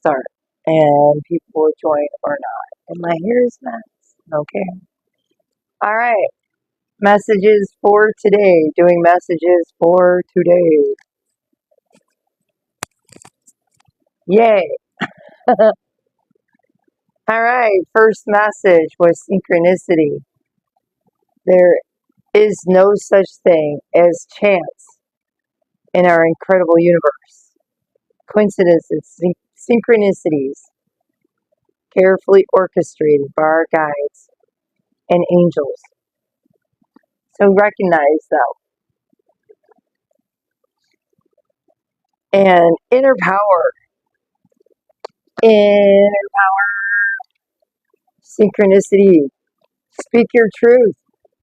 start, and people will join or not. And my hair is nuts. Okay. All right. Messages for today. Doing messages for today. Yay. All right. First message was synchronicity. There is no such thing as chance in our incredible universe. Coincidences, synchronicities, carefully orchestrated by our guides and angels. So recognize them. And inner power. Inner synchronicity. Speak your truth.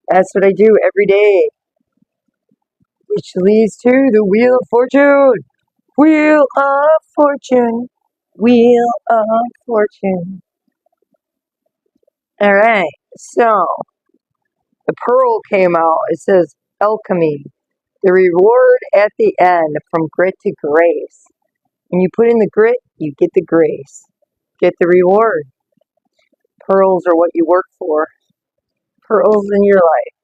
That's what I do every day. Which leads to the Wheel of Fortune. Wheel of Fortune. Wheel of Fortune. All right. So, the pearl came out. It says alchemy. The reward at the end from grit to grace. When you put in the grit, you get the grace. Get the reward. Pearls are what you work for. Pearls in your life.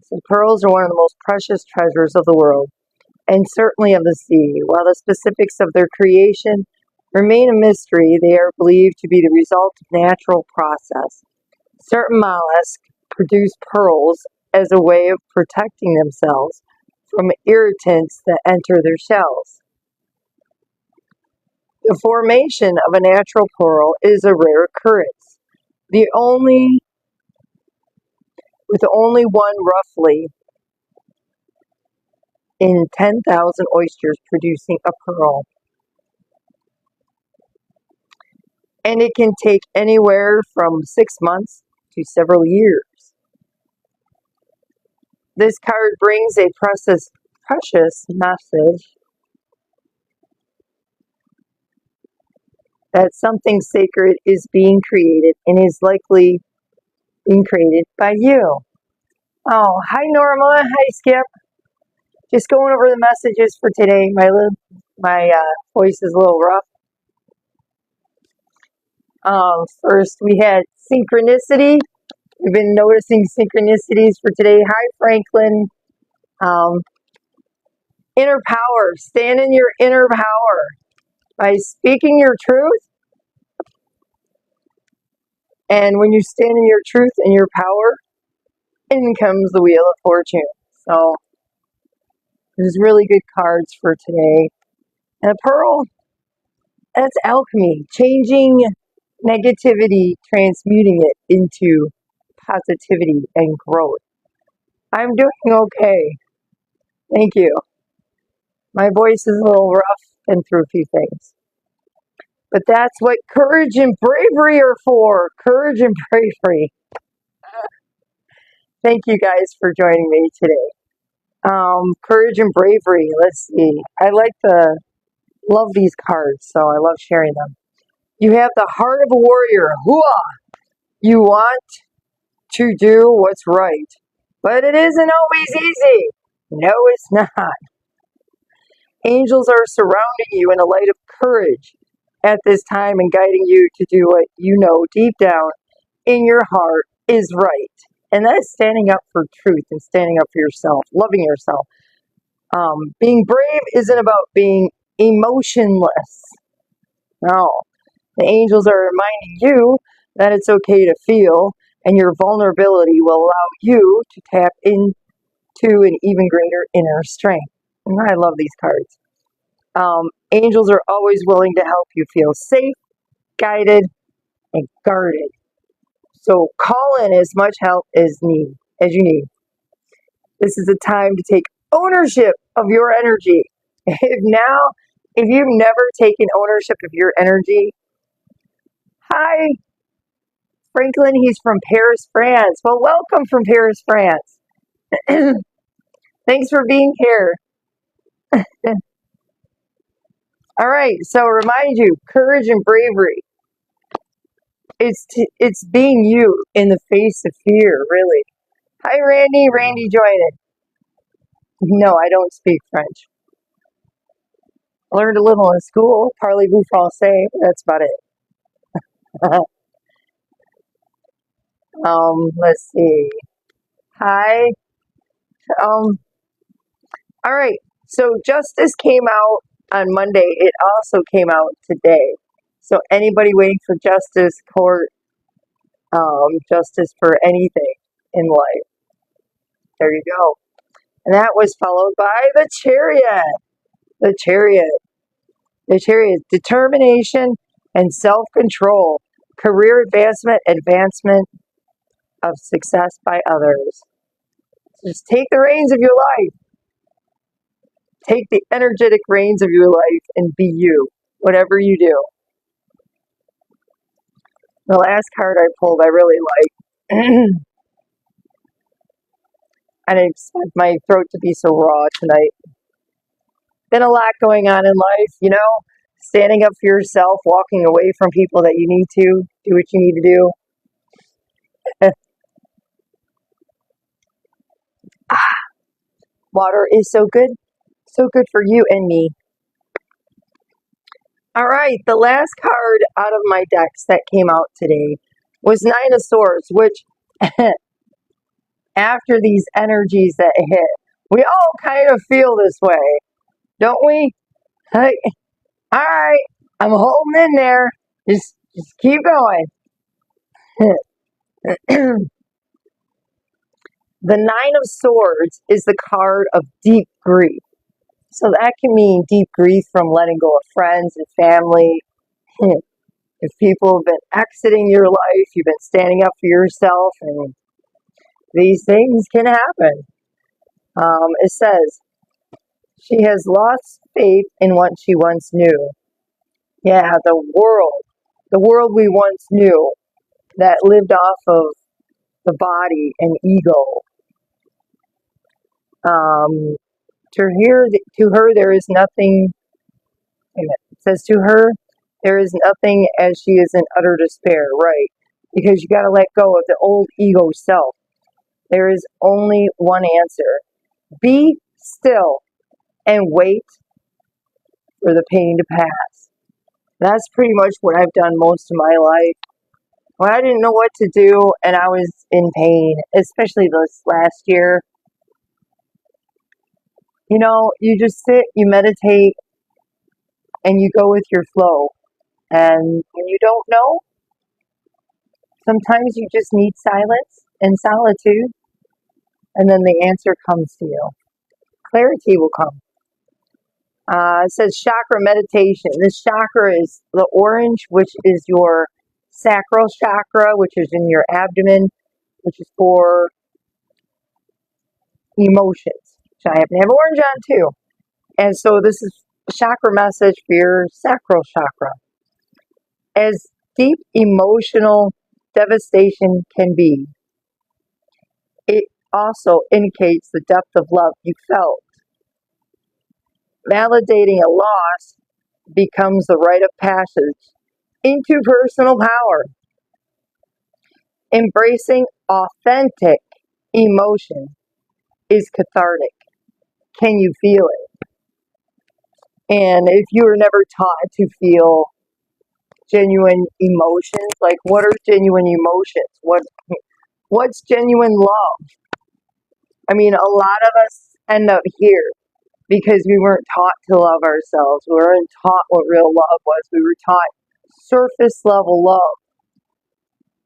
So pearls are one of the most precious treasures of the world, and certainly of the sea. While the specifics of their creation remain a mystery, they are believed to be the result of natural process. Certain mollusks produce pearls as a way of protecting themselves from irritants that enter their shells. The formation of a natural pearl is a rare occurrence. With only one roughly in 10,000 oysters producing a pearl. And it can take anywhere from 6 months to several years. This card brings a precious message that something sacred is being created and is likely being created by you. Oh, hi Norma, hi Skip. Just going over the messages for today. My voice is a little rough. First, we had synchronicity. We've been noticing synchronicities for today. Hi, Franklin. Inner power. Stand in your inner power by speaking your truth. And when you stand in your truth and your power, in comes the Wheel of Fortune. So, there's really good cards for today. And a pearl, that's alchemy. Changing negativity, transmuting it into positivity and growth. I'm doing okay. Thank you. My voice is a little rough and through a few things. But that's what courage and bravery are for. Courage and bravery. Thank you guys for joining me today. Courage and bravery. Let's see. Love these cards, so I love sharing them. You have the heart of a warrior. Hooah! You want to do what's right, but it isn't always easy. No, it's not. Angels are surrounding you in a light of courage at this time and guiding you to do what you know deep down in your heart is right. And that is standing up for truth and standing up for yourself, loving yourself. Being brave isn't about being emotionless. No. The angels are reminding you that it's okay to feel, and your vulnerability will allow you to tap into an even greater inner strength. And I love these cards. Angels are always willing to help you feel safe, guided, and guarded. So call in as much help as you need. This is a time to take ownership of your energy. If you've never taken ownership of your energy, hi, Franklin, he's from Paris, France. Well, welcome from Paris, France. Thanks for being here. All right, so remind you, courage and bravery. It's being you in the face of fear, really. Hi, Randy. Randy joined it. No, I don't speak French. I learned a little in school, parlez-vous français, but that's about it. Let's see. Hi. Um, all right. So justice came out on Monday. It also came out today. So anybody waiting for justice, court, justice for anything in life, there you go. And that was followed by the chariot. The chariot. The chariot. Determination and self-control. Career advancement of success by others. Just take the reins of your life. Take the energetic reins of your life and be you, whatever you do. The last card I pulled, I really like. I didn't expect my throat to be so raw tonight. Been a lot going on in life, you know, standing up for yourself, walking away from people that you need to, do what you need to do. Water is so good for you and me. All right, the last card out of my decks that came out today was Nine of Swords, which after these energies that hit, we all kind of feel this way, don't we? Hey, all right, I'm holding in there. Just keep going. The Nine of Swords is the card of deep grief. So that can mean deep grief from letting go of friends and family. If people have been exiting your life, you've been standing up for yourself, and these things can happen. It says, she has lost faith in what she once knew. Yeah, the world we once knew that lived off of the body and ego. To her, there is nothing. It says to her, there is nothing as she is in utter despair, right? Because you got to let go of the old ego self. There is only one answer. Be still and wait for the pain to pass. That's pretty much what I've done most of my life. When I didn't know what to do and I was in pain, especially this last year, you know, you just sit, you meditate, and you go with your flow. And when you don't know, sometimes you just need silence and solitude, and then the answer comes to you. Clarity will come. It says chakra meditation. This chakra is the orange, which is your sacral chakra, which is in your abdomen, which is for emotions. So I happen to have orange on too. And so this is a chakra message for your sacral chakra. As deep emotional devastation can be, it also indicates the depth of love you felt. Validating a loss becomes the rite of passage into personal power. Embracing authentic emotion is cathartic. Can you feel it? And if you were never taught to feel genuine emotions, like what are genuine emotions? What's genuine love? I mean, a lot of us end up here because we weren't taught to love ourselves. We weren't taught what real love was. We were taught surface level love.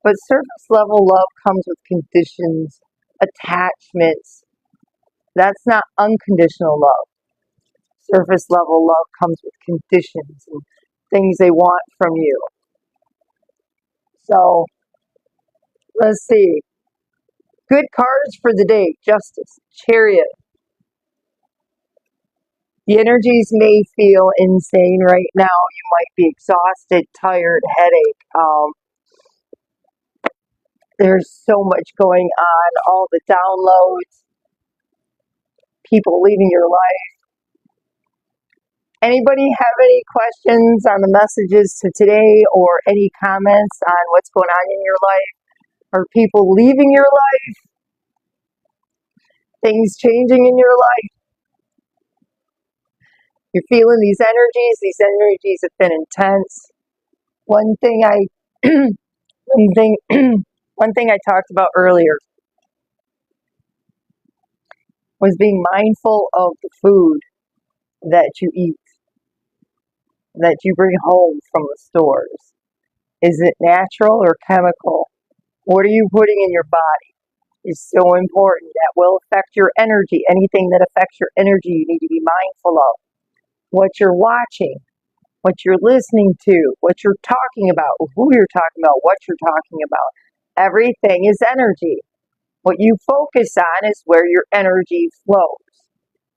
But surface level love comes with conditions, attachments. That's not unconditional love. Surface level love comes with conditions and things they want from you. So, let's see. Good cards for the day. Justice, Chariot. The energies may feel insane right now. You might be exhausted, tired, headache. There's so much going on. All the downloads, people leaving your life. Anybody have any questions on the messages to today or any comments on what's going on in your life? Are people leaving your life? Things changing in your life? You're feeling these energies. These energies have been intense. One thing I, one thing, one thing I talked about earlier was being mindful of the food that you eat, that you bring home from the stores. Is it natural or chemical? What are you putting in your body? Is so important. That will affect your energy. Anything that affects your energy, you need to be mindful of. What you're watching, what you're listening to, what you're talking about, who you're talking about, what you're talking about. Everything is energy. What you focus on is where your energy flows.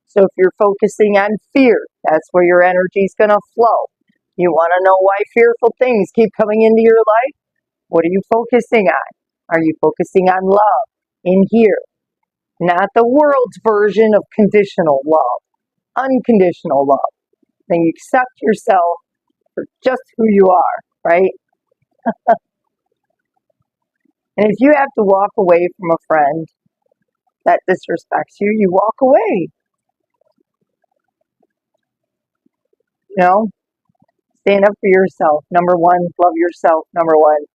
So if you're focusing on fear, that's where your energy is going to flow. You want to know why fearful things keep coming into your life? What are you focusing on? Are you focusing on love in here? Not the world's version of conditional love, unconditional love. Then you accept yourself for just who you are, right? And if you have to walk away from a friend that disrespects you, you walk away. You know, stand up for yourself. Number one, love yourself. Number one,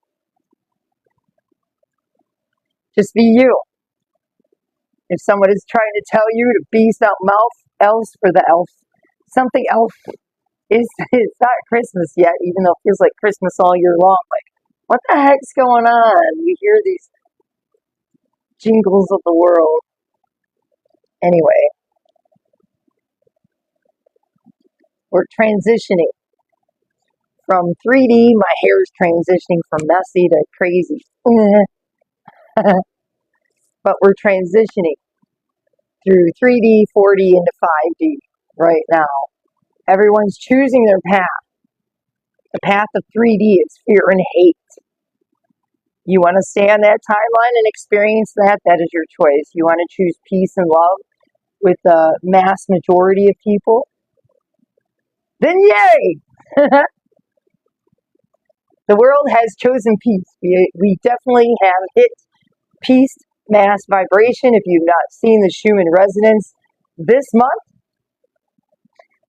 just be you. If someone is trying to tell you to be something else for the elf, something else it's not Christmas yet, even though it feels like Christmas all year long. Like, what the heck's going on? You hear these jingles of the world. Anyway, we're transitioning from 3D. My hair is transitioning from messy to crazy. But we're transitioning through 3D, 4D, into 5D right now. Everyone's choosing their path. The path of 3D is fear and hate. You want to stay on that timeline and experience that? That is your choice. You want to choose peace and love with the mass majority of people? Then yay! The world has chosen peace. We definitely have hit peace mass vibration. If you've not seen the Schumann resonance this month,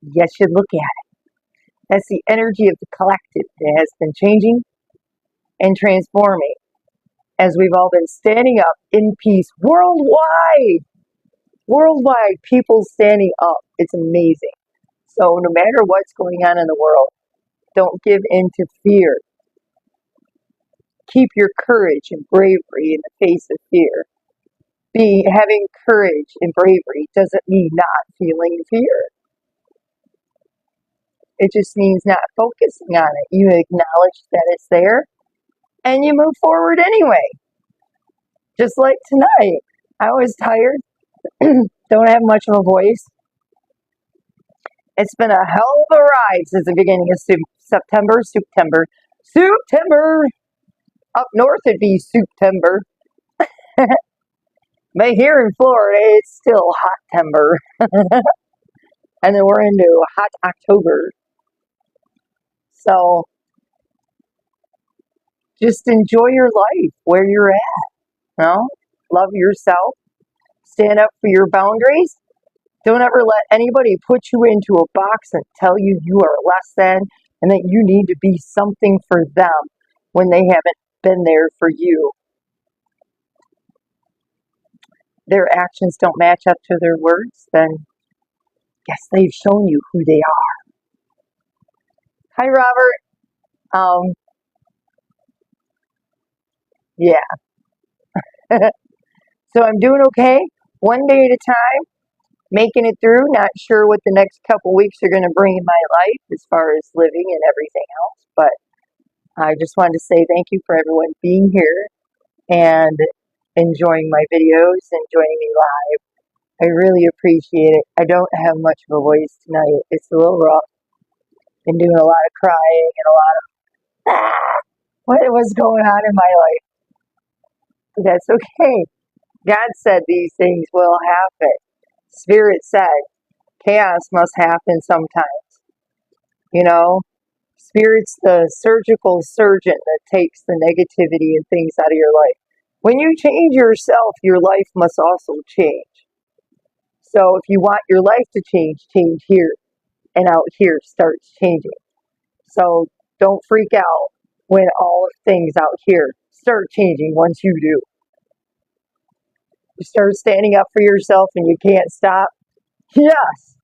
you should look at it. That's the energy of the collective. It has been changing and transforming as we've all been standing up in peace worldwide. Worldwide, people standing up. It's amazing. So no matter what's going on in the world, don't give in to fear. Keep your courage and bravery in the face of fear. Having courage and bravery doesn't mean not feeling fear. It just means not focusing on it. You acknowledge that it's there and you move forward anyway. Just like tonight. I was tired. Don't have much of a voice. It's been a hell of a ride since the beginning of September. Up north it'd be September. But here in Florida, it's still hot timber. And then we're into hot October. So just enjoy your life where you're at. You know? Love yourself. Stand up for your boundaries. Don't ever let anybody put you into a box and tell you you are less than and that you need to be something for them when they haven't been there for you. Their actions don't match up to their words, then guess they've shown you who they are. Hi, Robert. Yeah. So I'm doing okay, one day at a time, making it through, not sure what the next couple weeks are going to bring in my life as far as living and everything else, but I just wanted to say thank you for everyone being here and enjoying my videos and joining me live. I really appreciate it. I don't have much of a voice tonight. It's a little rough. Been doing a lot of crying and a lot of what was going on in my life. But that's okay. God said these things will happen. Spirit said chaos must happen sometimes. You know, Spirit's the surgical surgeon that takes the negativity and things out of your life. When you change yourself, your life must also change. So if you want your life to change, change here. and out here starts changing. So don't freak out when all of things out here start changing once you do. You start standing up for yourself and you can't stop. Yes.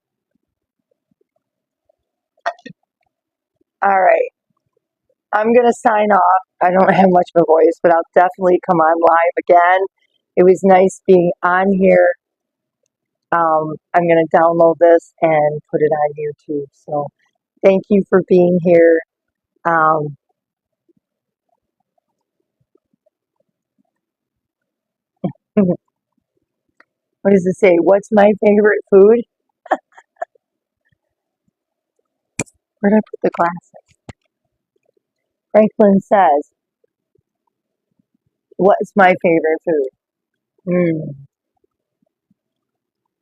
All right. I'm going to sign off. I don't have much of a voice, but I'll definitely come on live again. It was nice being on here. I'm going to download this and put it on YouTube. So thank you for being here. Um, what does it say? What's my favorite food? Where did I put the glasses? Franklin says, what's my favorite food?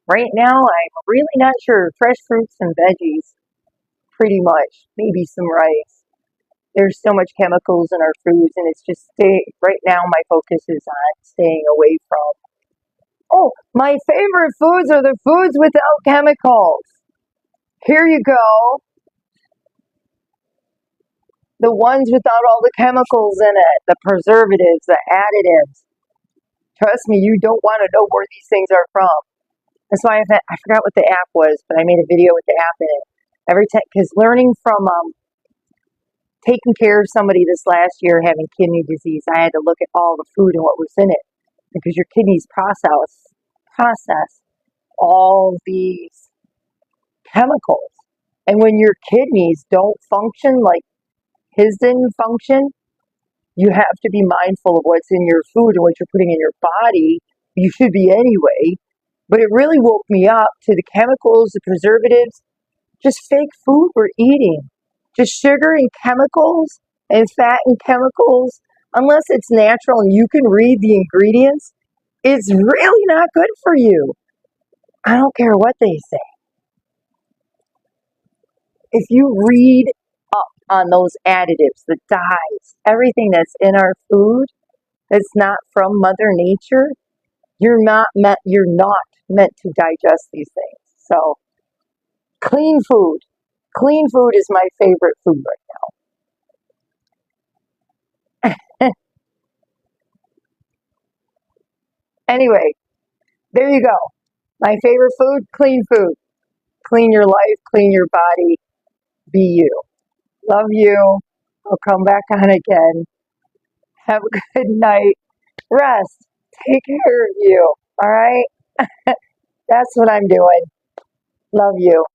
Right now, I'm really not sure. Fresh fruits and veggies, pretty much. Maybe some rice. There's so much chemicals in our foods, and it's just right now my focus is on staying away from. Oh, my favorite foods are the foods without chemicals. Here you go. The ones without all the chemicals in it, the preservatives, the additives. Trust me, you don't want to know where these things are from. That's why I forgot what the app was, but I made a video with the app in it. Every time, because learning from taking care of somebody this last year having kidney disease, I had to look at all the food and what was in it because your kidneys process all these chemicals. And when your kidneys don't function like his didn't function, you have to be mindful of what's in your food and what you're putting in your body. You should be anyway. But it really woke me up to the chemicals, the preservatives, just fake food we're eating. Just sugar and chemicals and fat and chemicals. Unless it's natural and you can read the ingredients, it's really not good for you. I don't care what they say. If you read up on those additives, the dyes, everything that's in our food that's not from Mother Nature, you're not meant to digest these things. So clean food. Clean food is my favorite food right. Anyway, there you go. My favorite food, clean food. Clean your life, clean your body, be you. Love you. I'll come back on again. Have a good night. Rest. Take care of you. All right? That's what I'm doing. Love you.